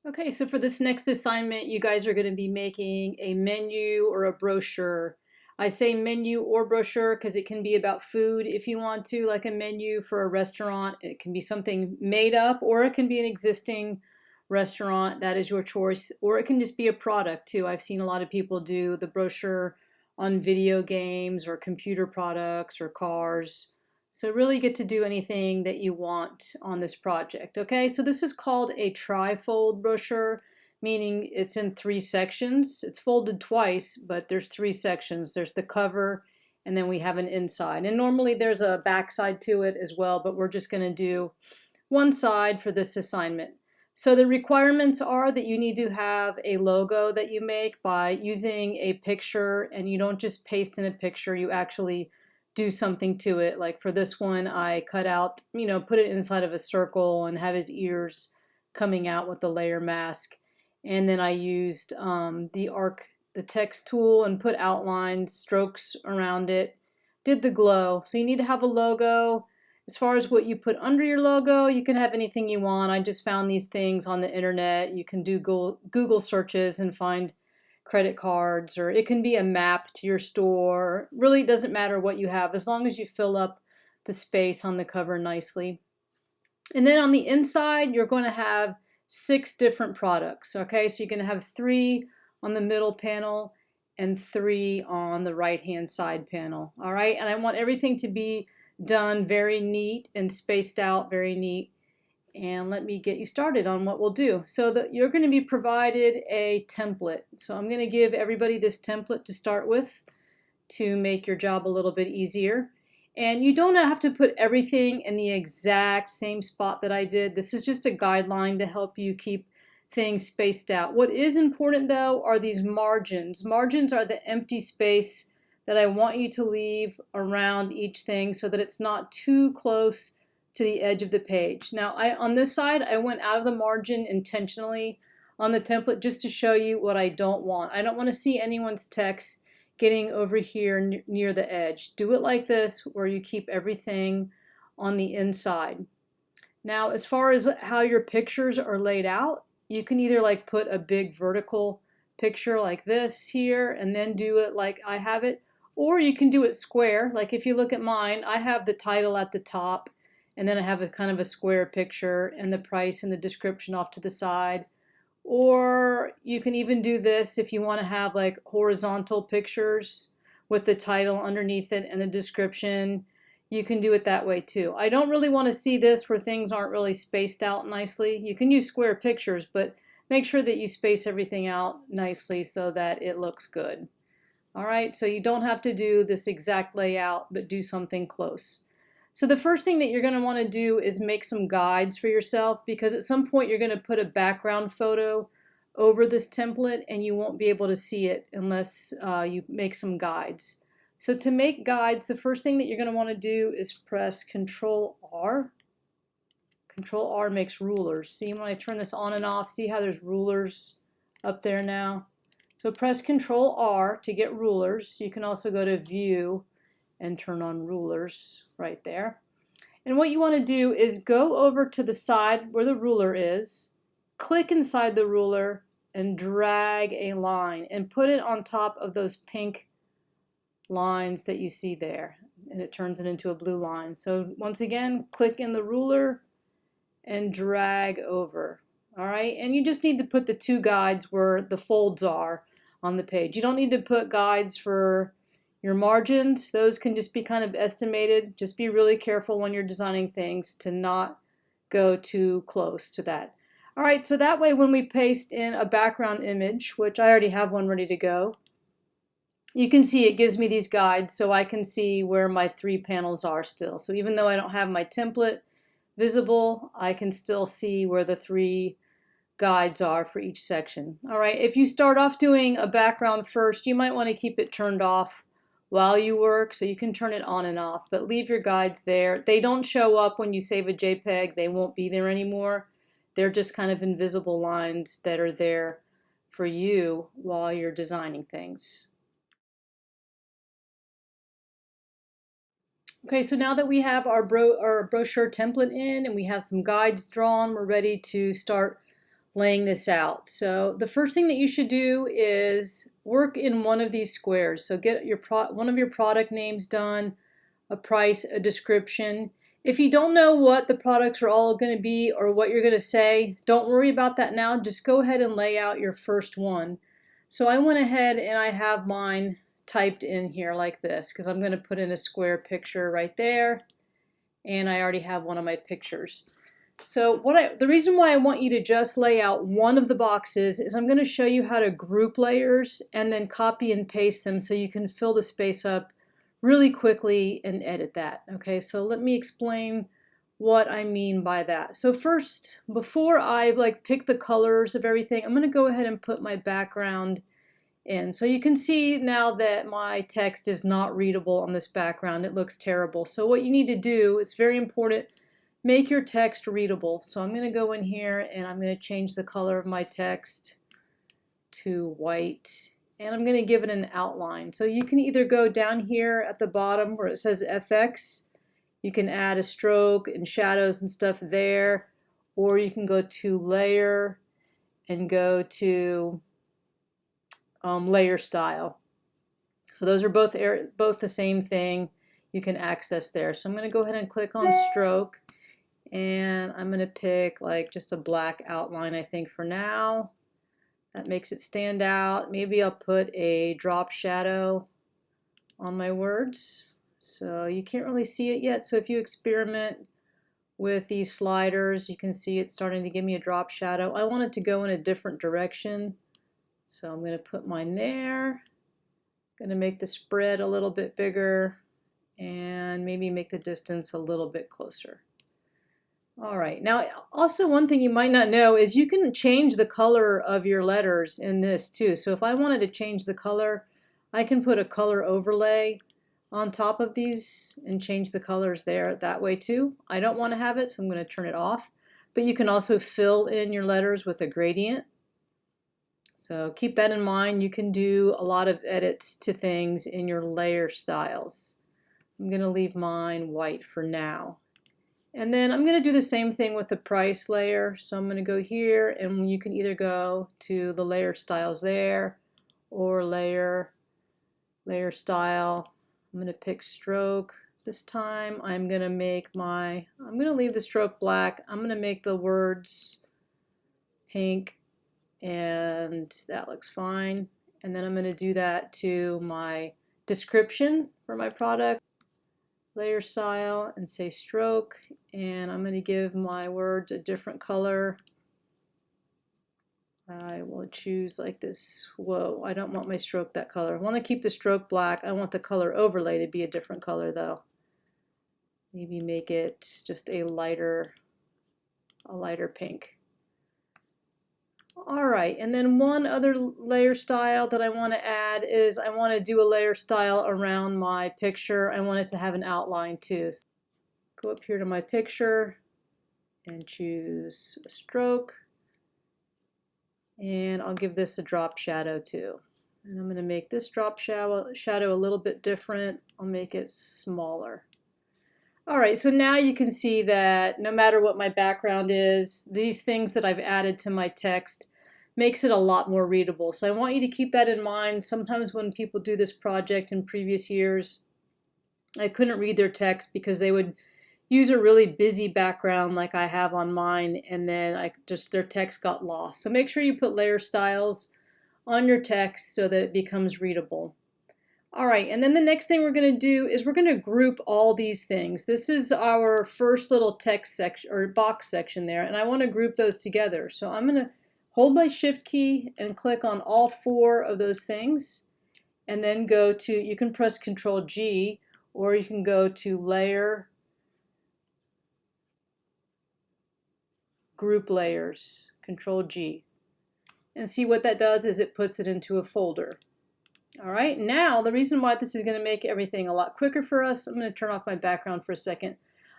Okay, so for this next assignment, you guys are going to be making a menu or a brochure. I say menu or brochure because it can be about food if you want to, like a menu for a restaurant. It can be something made up, or it can be an existing restaurant. That is your choice. Or it can just be a product too. I've seen a lot of people do the brochure on video games or computer products or cars. So really get to do anything that you want on this project. Okay, so this is called a trifold brochure, meaning it's in three sections. It's folded twice, but there's three sections. There's the cover, and then we have an inside. And normally there's a back side to it as well, but we're just going to do one side for this assignment. So the requirements are that you need to have a logo that you make by using a picture, and you don't just paste in a picture, you actually do something to it. Like for this one, I cut out, put it inside of a circle and have his ears coming out with the layer mask. And then I used the text tool and put outlines, strokes around it, did the glow. So you need to have a logo. As far as what you put under your logo, you can have anything you want. I just found these things on the internet. You can do Google searches and find credit cards, or it can be a map to your store. Really doesn't matter what you have as long as you fill up the space on the cover nicely. And then on the inside, you're going to have 6 different products. Okay, so you're going to have 3 on the middle panel and 3 on the right hand side panel. All right, and I want everything to be done very neat and spaced out very neat. And let me get you started on what we'll do. So that you're going to be provided a template. So I'm going to give everybody this template to start with to make your job a little bit easier. And you don't have to put everything in the exact same spot that I did. This is just a guideline to help you keep things spaced out. What is important though are these margins. Margins are the empty space that I want you to leave around each thing so that it's not too close to the edge of the page. Now on this side, I went out of the margin intentionally on the template just to show you what I don't want. I don't want to see anyone's text getting over here near the edge. Do it like this where you keep everything on the inside. Now as far as how your pictures are laid out, you can either like put a big vertical picture like this here and then do it like I have it, or you can do it square. Like if you look at mine, I have the title at the top, and then I have a kind of a square picture and the price and the description off to the side. Or you can even do this if you want to have like horizontal pictures with the title underneath it and the description. You can do it that way too. I don't really want to see this where things aren't really spaced out nicely. You can use square pictures, but make sure that you space everything out nicely so that it looks good. All right, so you don't have to do this exact layout, but do something close. So the first thing that you're going to want to do is make some guides for yourself, because at some point you're going to put a background photo over this template and you won't be able to see it unless you make some guides. So to make guides, the first thing that you're going to want to do is press Control R. Control R makes rulers. See, when I turn this on and off, see how there's rulers up there now? So press Control R to get rulers. You can also go to View and turn on rulers right there. And what you want to do is go over to the side where the ruler is, click inside the ruler and drag a line and put it on top of those pink lines that you see there, and it turns it into a blue line. So once again, click in the ruler and drag over. All right, and you just need to put the 2 guides where the folds are on the page. You don't need to put guides for your margins. Those can just be kind of estimated. Just be really careful when you're designing things to not go too close to that. All right, so that way when we paste in a background image, which I already have one ready to go, you can see it gives me these guides so I can see where my 3 panels are still. So even though I don't have my template visible, I can still see where the 3 guides are for each section. All right, if you start off doing a background first, you might want to keep it turned off while you work, so you can turn it on and off, but leave your guides there. They don't show up when you save a JPEG. They won't be there anymore. They're just kind of invisible lines that are there for you while you're designing things. Okay, so now that we have our brochure template in and we have some guides drawn, we're ready to start laying this out. So the first thing that you should do is work in one of these squares. So get one of your product names done, a price, a description. If you don't know what the products are all going to be or what you're going to say, don't worry about that now. Just go ahead and lay out your first one. So I went ahead and I have mine typed in here like this because I'm going to put in a square picture right there, and I already have one of my pictures. So the reason why I want you to just lay out one of the boxes is I'm going to show you how to group layers and then copy and paste them so you can fill the space up really quickly and edit that. Okay, so let me explain what I mean by that. So first, before I pick the colors of everything, I'm going to go ahead and put my background in. So you can see now that my text is not readable on this background. It looks terrible. So what you need to do, it's very important, make your text readable. So I'm going to go in here and I'm going to change the color of my text to white, and I'm going to give it an outline. So you can either go down here at the bottom where it says FX, you can add a stroke and shadows and stuff there, or you can go to layer and go to layer style. So those are both the same thing. You can access there. So I'm going to go ahead and click on stroke, and I'm going to pick just a black outline, I think, for now. That makes it stand out. Maybe I'll put a drop shadow on my words. So you can't really see it yet. So if you experiment with these sliders, you can see it's starting to give me a drop shadow. I want it to go in a different direction. So I'm going to put mine there. I'm going to make the spread a little bit bigger and maybe make the distance a little bit closer. All right, now also one thing you might not know is you can change the color of your letters in this too. So if I wanted to change the color, I can put a color overlay on top of these and change the colors there that way too. I don't want to have it, so I'm going to turn it off. But you can also fill in your letters with a gradient. So keep that in mind. You can do a lot of edits to things in your layer styles. I'm going to leave mine white for now. And then I'm going to do the same thing with the price layer. So I'm going to go here, and you can either go to the layer styles there or layer style. I'm going to pick stroke. This time I'm going to leave the stroke black. I'm going to make the words pink, and that looks fine. And then I'm going to do that to my description for my product. Layer style and say stroke, and I'm going to give my words a different color. I will choose like this. Whoa, I don't want my stroke that color. I want to keep the stroke black. I want the color overlay to be a different color though. Maybe make it just a lighter pink. Alright, and then one other layer style that I want to add is I want to do a layer style around my picture. I want it to have an outline too. So go up here to my picture and choose a stroke, and I'll give this a drop shadow too. And I'm going to make this drop shadow a little bit different. I'll make it smaller. Alright, so now you can see that no matter what my background is, these things that I've added to my text makes it a lot more readable. So I want you to keep that in mind. Sometimes when people do this project in previous years, I couldn't read their text because they would use a really busy background like I have on mine, and then their text got lost. So make sure you put layer styles on your text so that it becomes readable. Alright, and then the next thing we're going to do is we're going to group all these things. This is our first little text section or box section there, and I want to group those together. So I'm going to hold my shift key and click on all 4 of those things, and then go to, you can press Control G, or you can go to Layer, Group Layers, Control G. And see what that does is it puts it into a folder. Alright, now the reason why this is going to make everything a lot quicker for us, I'm going to turn off my background for a second.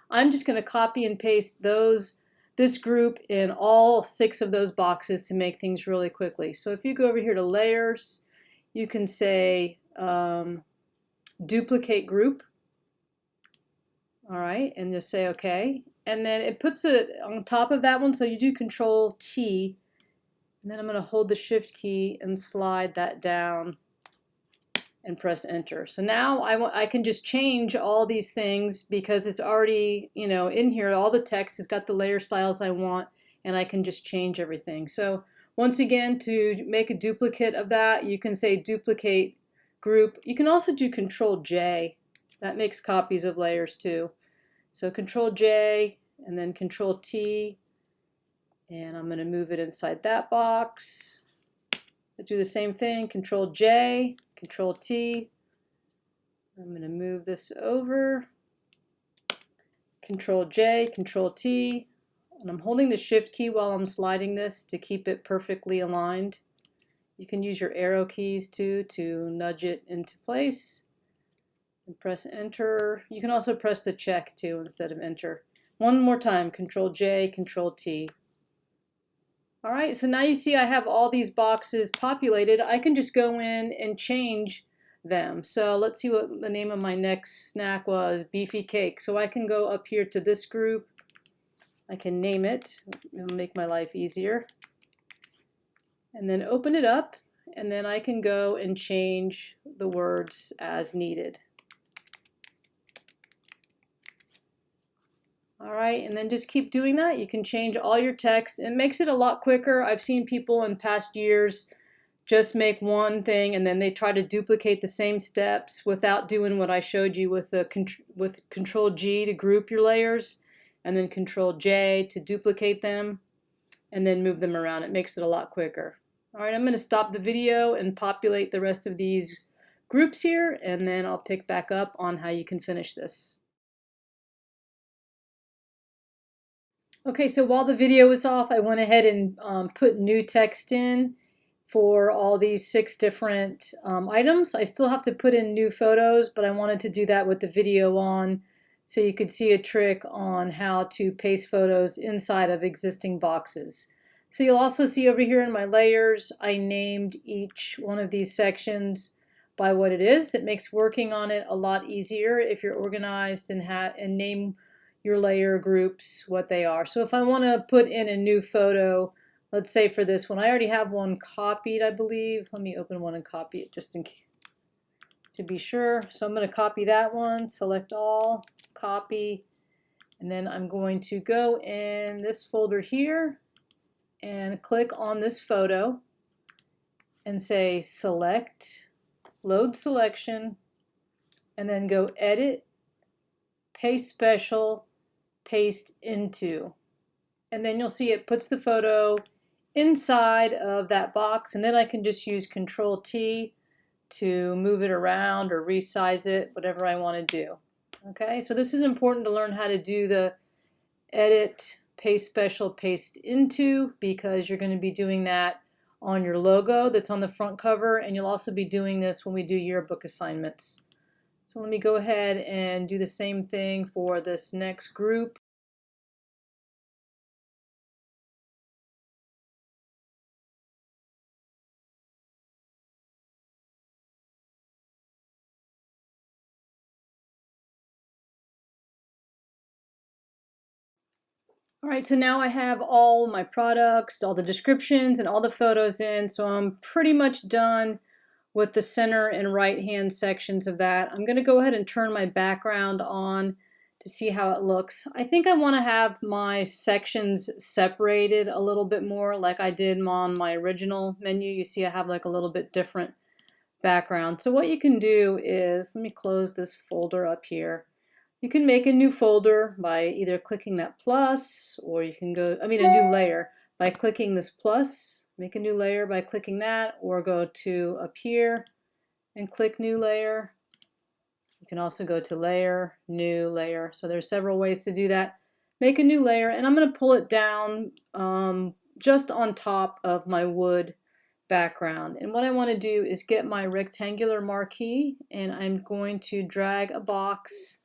I'm just going to copy and paste this group in all 6 of those boxes to make things really quickly. So if you go over here to layers, you can say duplicate group. Alright, and just say OK. And then it puts it on top of that one, so you do Control T And then I'm going to hold the Shift key and slide that down and press enter. So now I can just change all these things because it's already, in here, all the text has got the layer styles I want, and I can just change everything. So once again, to make a duplicate of that, you can say duplicate group. You can also do Control J. That makes copies of layers too. So Control J and then Control T, and I'm going to move it inside that box. I do the same thing, Control J, Control T. I'm going to move this over, Control J, Control T, and I'm holding the Shift key while I'm sliding this to keep it perfectly aligned. You can use your arrow keys too to nudge it into place. And press enter. You can also press the check too instead of enter. One more time, Control J, Control T. Alright, so now you see I have all these boxes populated. I can just go in and change them. So let's see what the name of my next snack was, beefy cake. So I can go up here to this group. I can name it. It'll make my life easier. And then open it up, and then I can go and change the words as needed. Alright, and then just keep doing that. You can change all your text. It makes it a lot quicker. I've seen people in past years just make one thing and then they try to duplicate the same steps without doing what I showed you with Control G to group your layers and then Control J to duplicate them and then move them around. It makes it a lot quicker. Alright, I'm going to stop the video and populate the rest of these groups here, and then I'll pick back up on how you can finish this. Okay, so while the video was off, I went ahead and put new text in for all these 6 different items. I still have to put in new photos, but I wanted to do that with the video on so you could see a trick on how to paste photos inside of existing boxes. So you'll also see over here in my layers, I named each one of these sections by what it is. It makes working on it a lot easier if you're organized and name your layer groups what they are. So if I want to put in a new photo, let's say for this one, I already have one copied, I believe. Let me open one and copy it just in case, to be sure. So I'm going to copy that one, select all, copy, and then I'm going to go in this folder here and click on this photo and say select, load selection, and then go edit, paste special, paste into, and then you'll see it puts the photo inside of that box, and then I can just use Control T to move it around or resize it, whatever I want to do. Okay, so this is important to learn how to do the edit, paste special, paste into, because you're going to be doing that on your logo that's on the front cover, and you'll also be doing this when we do yearbook assignments. So let me go ahead and do the same thing for this next group. All right, so now I have all my products, all the descriptions, and all the photos in, so I'm pretty much done with the center and right hand sections of that. I'm going to go ahead and turn my background on to see how it looks. I think I want to have my sections separated a little bit more like I did on my original menu. You see I have like a little bit different background. So what you can do is, let me close this folder up here. You can make a new folder by either clicking that plus, or you can go, a new layer by clicking this plus, make a new layer by clicking that, or go to up here and click new layer. You can also go to layer, new layer. So there's several ways to do that. Make a new layer, and I'm going to pull it down just on top of my wood background. And what I want to do is get my rectangular marquee, and I'm going to drag a box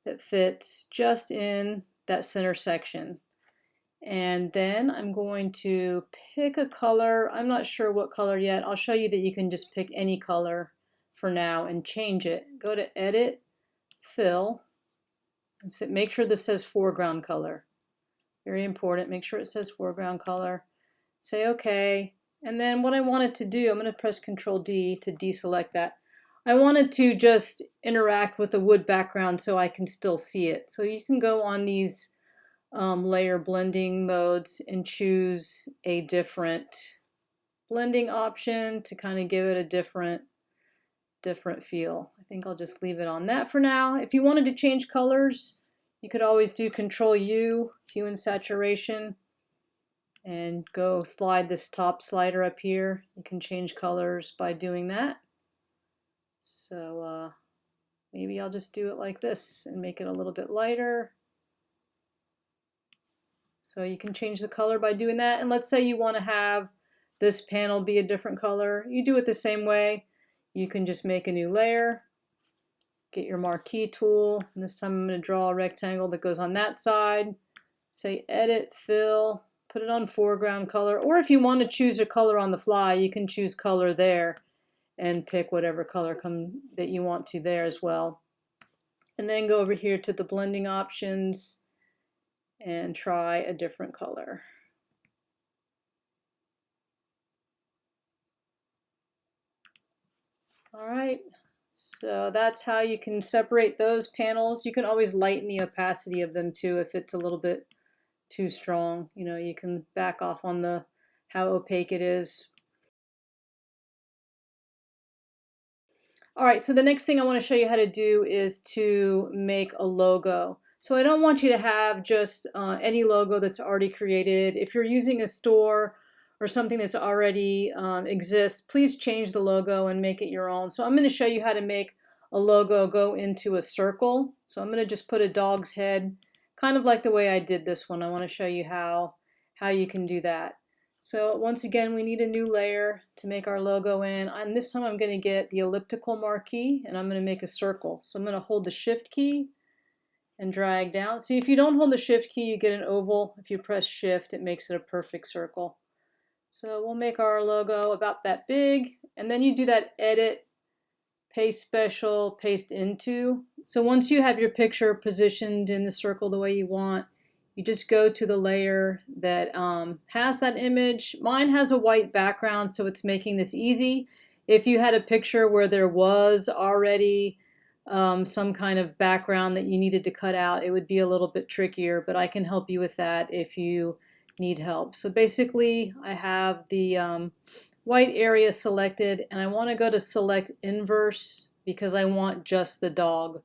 that fits just in that center section. And then I'm going to pick a color. I'm not sure what color yet. I'll show you that you can just pick any color for now and change it. Go to Edit, Fill, and make sure this says foreground color. Very important. Make sure it says foreground color. say OK. And then what I want it to do, I'm going to press Control D to deselect that. I want it to just interact with the wood background so I can still see it. So you can go on these layer blending modes and choose a different blending option to kind of give it a different feel. I think I'll just leave it on that for now. If you wanted to change colors, you could always do Control U, hue and saturation, and go slide this top slider up here. You can change colors by doing that. So maybe I'll just do it like this and make it a little bit lighter. So you can change the color by doing that. And let's say you want to have this panel be a different color. You do it the same way. You can just make a new layer, get your marquee tool, and this time I'm going to draw a rectangle that goes on that side. Say Edit, Fill, put it on foreground color, or if you want to choose a color on the fly, you can choose color there and pick whatever color that you want to there as well. And then go over here to the blending options and try a different color. All right, so that's how you can separate those panels. You can always lighten the opacity of them too if it's a little bit too strong. You know, you can back off on how opaque it is. All right, so the next thing I want to show you how to do is to make a logo. So I don't want you to have just any logo that's already created. If you're using a store or something that's already exists, please change the logo and make it your own. So I'm going to show you how to make a logo go into a circle. So I'm going to just put a dog's head, kind of like the way I did this one. I want to show you how you can do that. So once again, we need a new layer to make our logo in. And this time I'm going to get the elliptical marquee and I'm going to make a circle. So I'm going to hold the Shift key and drag down. See, if you don't hold the Shift key, you get an oval. If you press Shift, it makes it a perfect circle. So we'll make our logo about that big. And then you do that Edit, Paste Special, Paste Into. So once you have your picture positioned in the circle the way you want, you just go to the layer that has that image. Mine has a white background, so it's making this easy. If you had a picture where there was already some kind of background that you needed to cut out, it would be a little bit trickier, but I can help you with that if you need help. So basically, I have the white area selected, and I want to go to Select Inverse because I want just the dog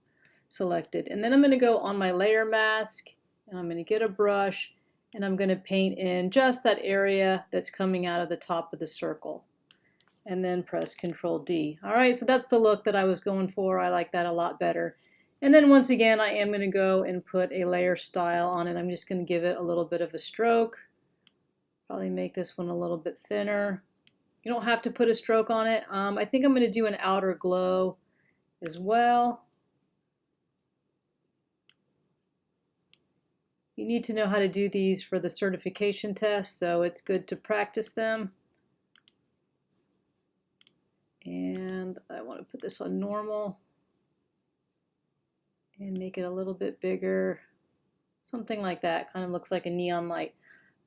selected. And then I'm going to go on my layer mask, and I'm going to get a brush, and I'm going to paint in just that area that's coming out of the top of the circle. And then press Control D. All right, so that's the look that I was going for. I like that a lot better. And then once again, I am going to go and put a layer style on it. I'm just going to give it a little bit of a stroke. Probably make this one a little bit thinner. You don't have to put a stroke on it. I think I'm going to do an outer glow as well. You need to know how to do these for the certification test, so it's good to practice them. And I want to put this on normal and make it a little bit bigger. Something like that. Kind of looks like a neon light.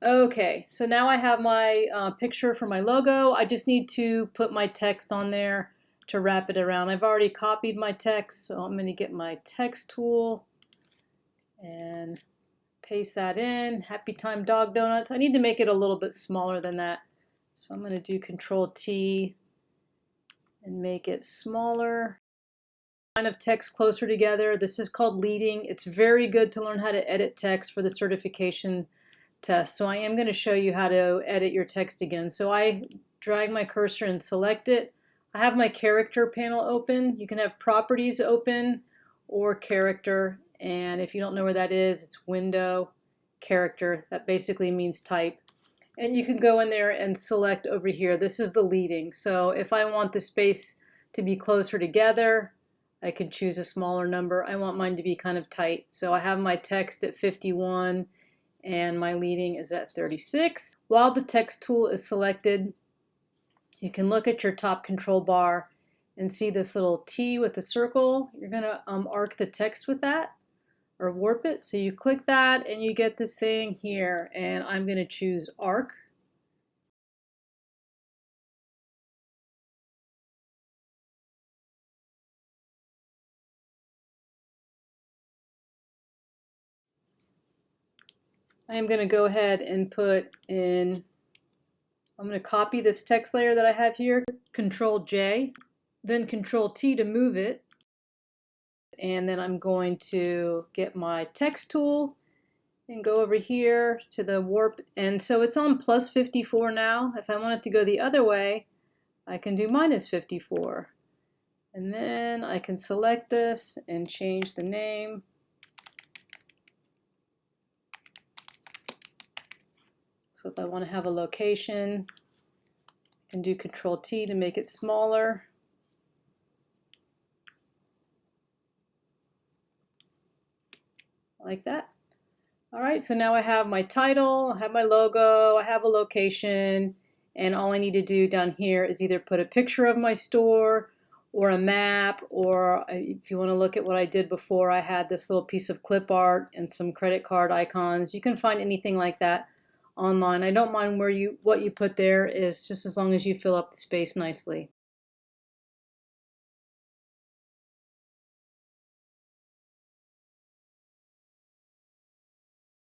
Okay, so now I have my picture for my logo. I just need to put my text on there to wrap it around. I've already copied my text, so I'm going to get my text tool and paste that in. Happy Time Dog Donuts. I need to make it a little bit smaller than that. So I'm going to do Control T and make it smaller. Line of text closer together. This is called leading. It's very good to learn how to edit text for the certification test. So I am going to show you how to edit your text again. So I drag my cursor and select it. I have my character panel open. You can have properties open or character. And if you don't know where that is, it's window, character. That basically means type. And you can go in there and select over here. This is the leading. So if I want the space to be closer together, I can choose a smaller number. I want mine to be kind of tight. So I have my text at 51 and my leading is at 36. While the text tool is selected, you can look at your top control bar and see this little T with a circle. You're going to arc the text with that or warp it. So you click that and you get this thing here, and I'm going to choose arc. I am going to go ahead and put in, I'm going to copy this text layer that I have here, Control J, then Control T to move it, and then I'm going to get my text tool and go over here to the warp, and so it's on plus 54 now. If I want it to go the other way, I can do minus 54. And then I can select this and change the name. So if I want to have a location, I can do Control T to make it smaller. Like that. All right, so now I have my title, I have my logo, I have a location, and all I need to do down here is either put a picture of my store or a map, or if you want to look at what I did before, I had this little piece of clip art and some credit card icons. You can find anything like that online. I don't mind what you put there, is just as long as you fill up the space nicely.